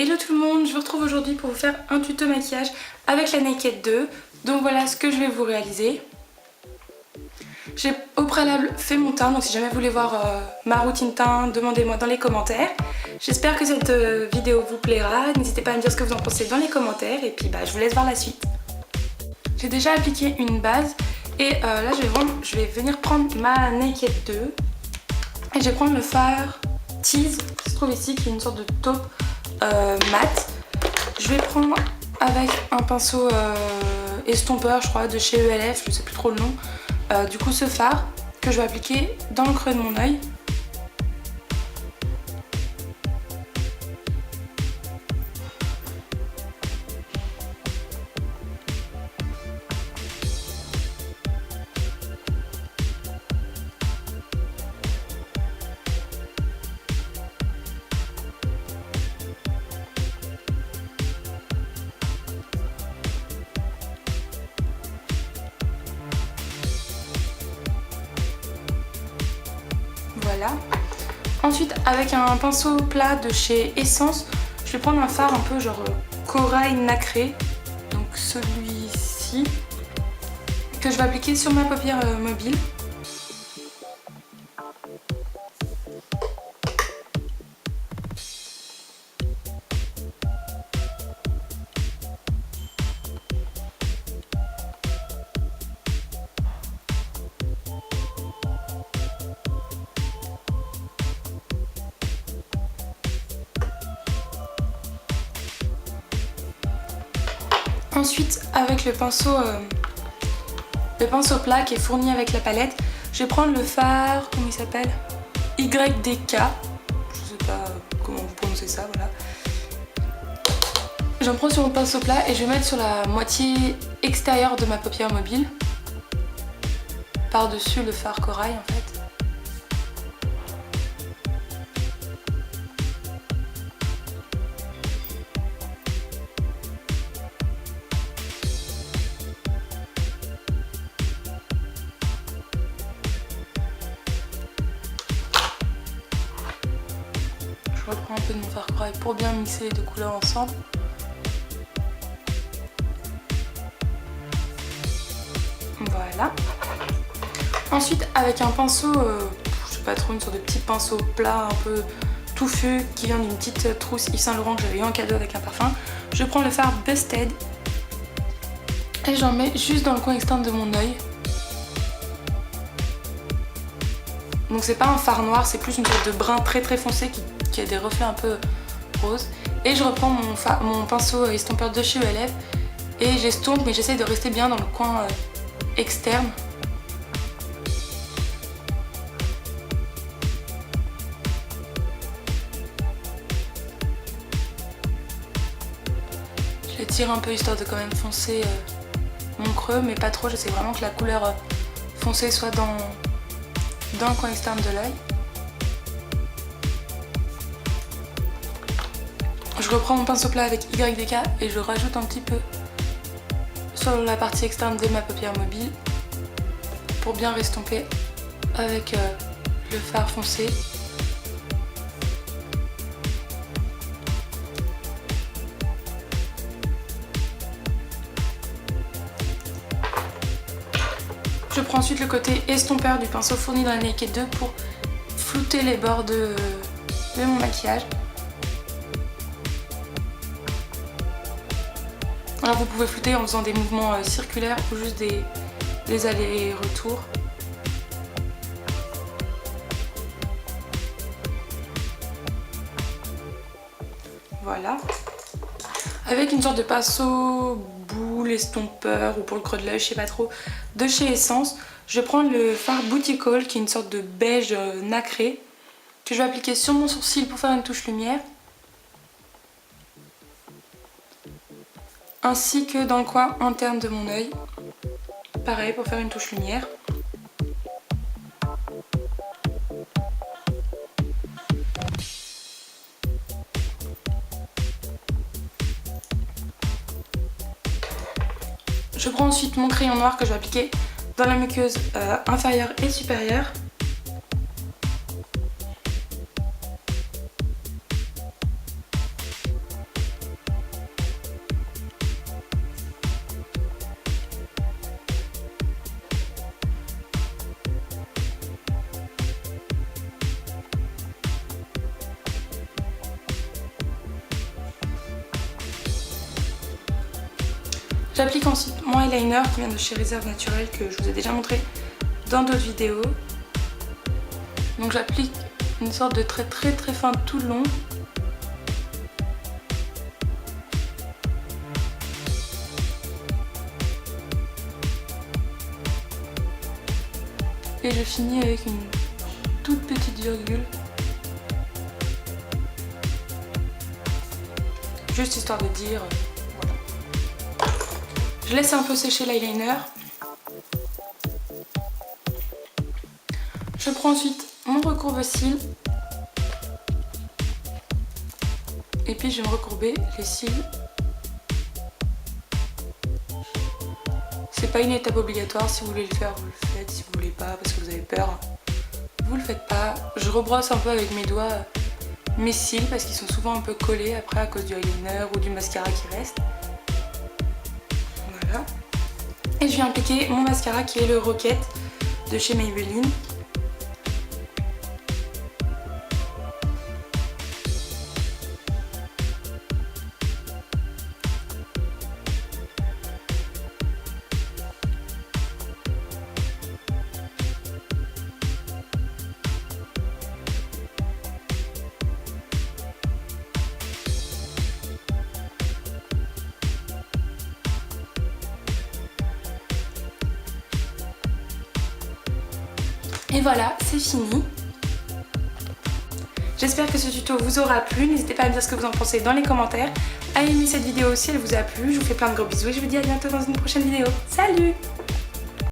Hello tout le monde, je vous retrouve aujourd'hui pour vous faire un tuto maquillage avec la Naked 2. Donc voilà ce que je vais vous réaliser. J'ai au préalable fait mon teint, donc si jamais vous voulez voir ma routine teint, demandez-moi dans les commentaires. J'espère que cette vidéo vous plaira, n'hésitez pas à me dire ce que vous en pensez dans les commentaires et puis je vous laisse voir la suite. J'ai déjà appliqué une base et là je vais venir prendre ma Naked 2 et je vais prendre le fard Tease qui se trouve ici, qui est une sorte de taupe mat. Je vais prendre avec un pinceau estompeur, je crois, de chez ELF, je sais plus trop le nom. Du coup, ce fard que je vais appliquer dans le creux de mon œil. Voilà. Ensuite, avec un pinceau plat de chez Essence, je vais prendre un fard un peu genre corail nacré, donc celui-ci, que je vais appliquer sur ma paupière mobile. Ensuite, avec le pinceau plat qui est fourni avec la palette, je vais prendre le fard, comment il s'appelle, YDK, je sais pas comment vous prononcez ça, voilà. J'en prends sur mon pinceau plat et je vais mettre sur la moitié extérieure de ma paupière mobile, par-dessus le fard corail en fait. Je reprends un peu de mon fard corail pour bien mixer les deux couleurs ensemble. Voilà. Ensuite, avec un pinceau, je sais pas trop, une sorte de petit pinceau plat un peu touffu qui vient d'une petite trousse Yves Saint Laurent que j'avais eu en cadeau avec un parfum, je prends le fard Busted et j'en mets juste dans le coin externe de mon œil. Donc c'est pas un fard noir, c'est plus une sorte de brun très foncé qui a des reflets un peu roses. Et je reprends mon pinceau estompeur de chez ELF et j'estompe, mais j'essaye de rester bien dans le coin externe. Je tire un peu histoire de quand même foncer mon creux, mais pas trop, j'essaie vraiment que la couleur foncée soit dans le coin externe de l'œil. Je reprends mon pinceau plat avec YDK et je rajoute un petit peu sur la partie externe de ma paupière mobile pour bien restomper avec le fard foncé. Je prends ensuite le côté estompeur du pinceau fourni dans la Naked 2 pour flouter les bords de mon maquillage. Alors vous pouvez flouter en faisant des mouvements circulaires ou juste des allers-retours. Voilà. Avec une sorte de pinceau boule, estompeur ou pour le creux de l'œil, je sais pas trop, de chez Essence, je vais prendre le fard Booty Call qui est une sorte de beige nacré que je vais appliquer sur mon sourcil pour faire une touche lumière, ainsi que dans le coin interne de mon œil, pareil pour faire une touche lumière. Je prends ensuite mon crayon noir que je vais appliquer dans la muqueuse inférieure et supérieure. J'applique ensuite mon eyeliner qui vient de chez Réserve Naturelle que je vous ai déjà montré dans d'autres vidéos. Donc j'applique une sorte de trait très fin tout le long. Et je finis avec une toute petite virgule. Juste histoire de dire, voilà. Je laisse un peu sécher l'eyeliner. Je prends ensuite mon recourbe-cils. Et puis je vais me recourber les cils. C'est pas une étape obligatoire, si vous voulez le faire, vous le faites. Si vous voulez pas, parce que vous avez peur, vous le faites pas. Je rebrosse un peu avec mes doigts mes cils parce qu'ils sont souvent un peu collés après à cause du eyeliner ou du mascara qui reste. Voilà. Et je viens appliquer mon mascara qui est le Rocket de chez Maybelline. Et voilà, c'est fini. J'espère que ce tuto vous aura plu. N'hésitez pas à me dire ce que vous en pensez dans les commentaires. À aimer cette vidéo si elle vous a plu. Je vous fais plein de gros bisous et je vous dis à bientôt dans une prochaine vidéo. Salut!